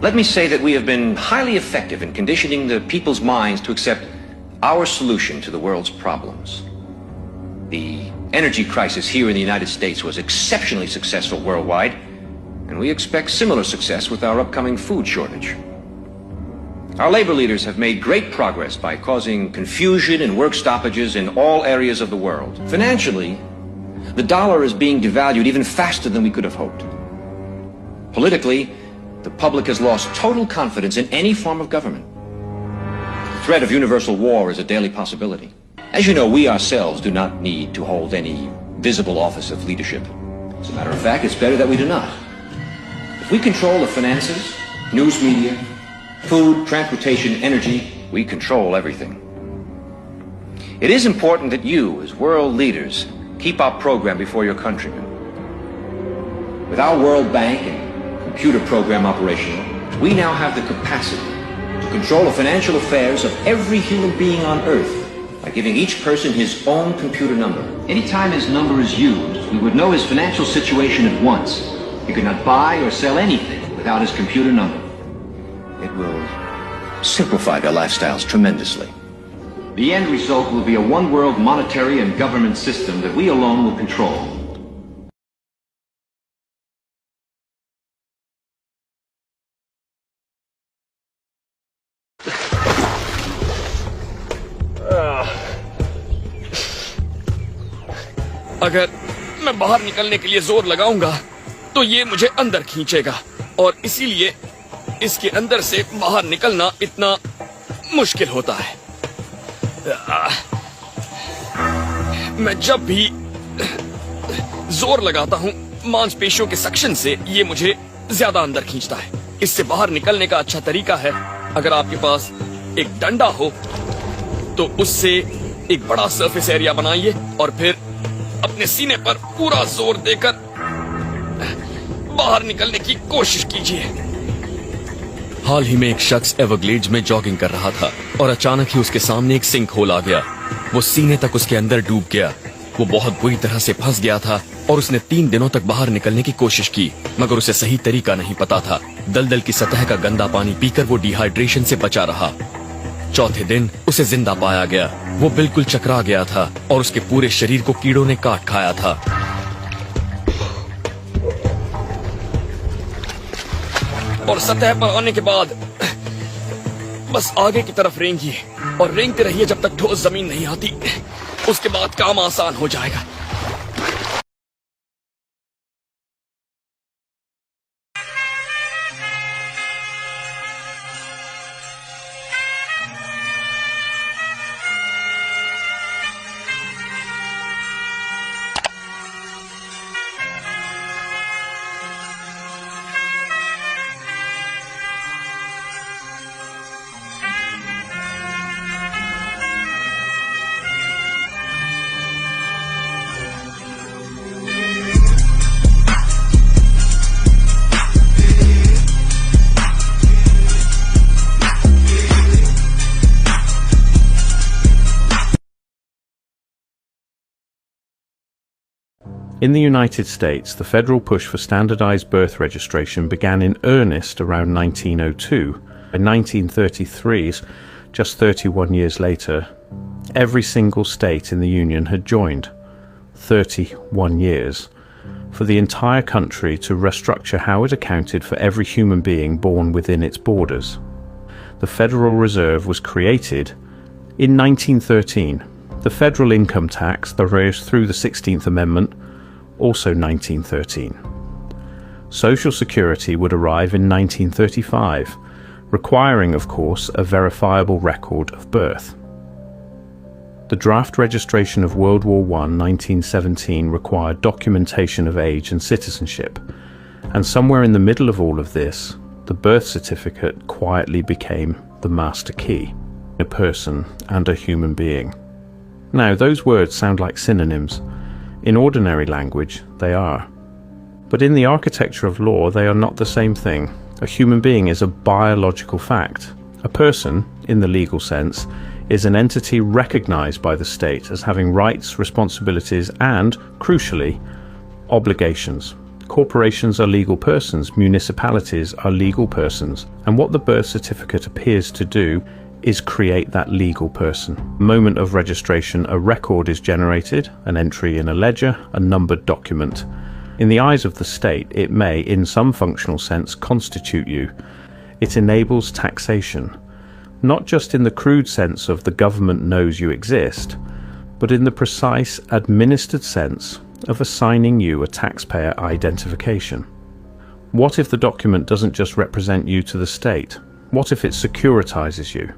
Let me say that we have been highly effective in conditioning the people's minds to accept our solution to the world's problems. The energy crisis here in the United States was exceptionally successful worldwide, and we expect similar success with our upcoming food shortage. Our labor leaders have made great progress by causing confusion and work stoppages in all areas of the world. Financially, the dollar is being devalued even faster than we could have hoped. Politically, the public has lost total confidence in any form of government. The threat of universal war is a daily possibility. As you know, we ourselves do not need to hold any visible office of leadership. As a matter of fact, it's better that we do not. If we control the finances, news media, food, transportation, energy, we control everything. It is important that you, as world leaders, keep our program before your countrymen. With our World Bank and computer program operational, we now have the capacity to control the financial affairs of every human being on Earth by giving each person his own computer number. Anytime his number is used, we would know his financial situation at once. He could not buy or sell anything without his computer number. It will simplify their lifestyles tremendously. The end result will be a one-world monetary and government system that we alone will control. अगर मैं बाहर निकलने के लिए जोर लगाऊंगा तो ये मुझे अंदर खींचेगा और इसीलिए इसके अंदर से बाहर निकलना इतना मुश्किल होता है। मैं जब भी जोर लगाता हूं मांसपेशियों के सक्शन से ये मुझे ज्यादा अंदर खींचता है। इससे बाहर निकलने का अच्छा तरीका है, अगर आपके पास एक डंडा हो तो उससे एक बड़ा सरफेस एरिया बनाइए और फिर अपने सीने पर पूरा जोर देकर बाहर निकलने की कोशिश कीजिए। हाल ही में एक शख्स एवरग्लेड्स में जॉगिंग कर रहा था और अचानक ही उसके सामने एक सिंक होल आ गया। वो सीने तक उसके अंदर डूब गया। वो बहुत बुरी तरह से फंस गया था और उसने 3 दिनों तक बाहर निकलने की कोशिश की, मगर उसे सही तरीका नहीं पता था। दलदल की सतह का गंदा पानी पीकर वो डिहाइड्रेशन से बचा रहा। चौथे दिन उसे जिंदा पाया गया। वो बिल्कुल चकरा गया था और उसके पूरे शरीर को कीड़ों ने काट खाया था। और सतह पर आने के बाद बस आगे की तरफ रेंगिए और रेंगते रहिए जब तक ठोस जमीन नहीं आती। उसके बाद काम आसान हो जाएगा। In the United States, the federal push for standardized birth registration began in earnest around 1902. In 1933, just 31 years later, every single state in the Union had joined. 31 years. For the entire country to restructure how it accounted for every human being born within its borders. The Federal Reserve was created in 1913. The federal income tax arose through the 16th Amendment, also 1913. Social Security would arrive in 1935, requiring, of course, a verifiable record of birth. The draft registration of World War I, 1917, required documentation of age and citizenship, and somewhere in the middle of all of this, the birth certificate quietly became the master key, a person and a human being. Now, those words sound like synonyms. In ordinary language, they are. But in the architecture of law, they are not the same thing. A human being is a biological fact. A person, in the legal sense, is an entity recognized by the state as having rights, responsibilities, and, crucially, obligations. Corporations are legal persons, municipalities are legal persons, and what the birth certificate appears to do is create that legal person. Moment of registration, a record is generated, an entry in a ledger, a numbered document. In the eyes of the state, it may, in some functional sense, constitute you. It enables taxation, not just in the crude sense of the government knows you exist, but in the precise, administered sense of assigning you a taxpayer identification. What if the document doesn't just represent you to the state? What if it securitizes you?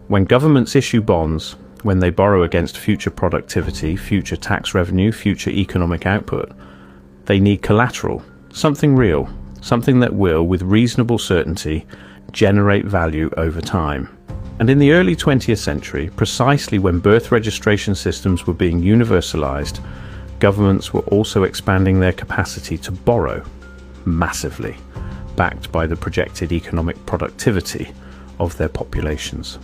When governments issue bonds, when they borrow against future productivity, future tax revenue, future economic output, they need collateral, something real, something that will, with reasonable certainty, generate value over time. And in the early 20th century, precisely when birth registration systems were being universalized, governments were also expanding their capacity to borrow massively, backed by the projected economic productivity of their populations.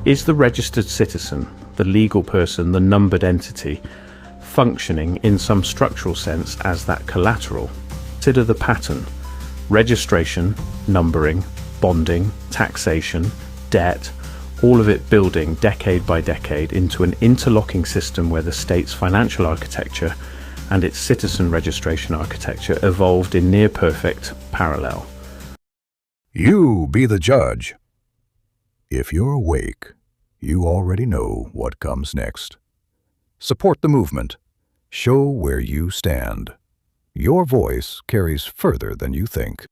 Is the registered citizen, the legal person, the numbered entity, functioning in some structural sense as that collateral? Consider the pattern: registration, numbering, bonding, taxation, debt, all of it building decade by decade into an interlocking system where the state's financial architecture and its citizen registration architecture evolved in near perfect parallel. You be the judge. If you're awake, you already know what comes next. Support the movement. Show where you stand. Your voice carries further than you think.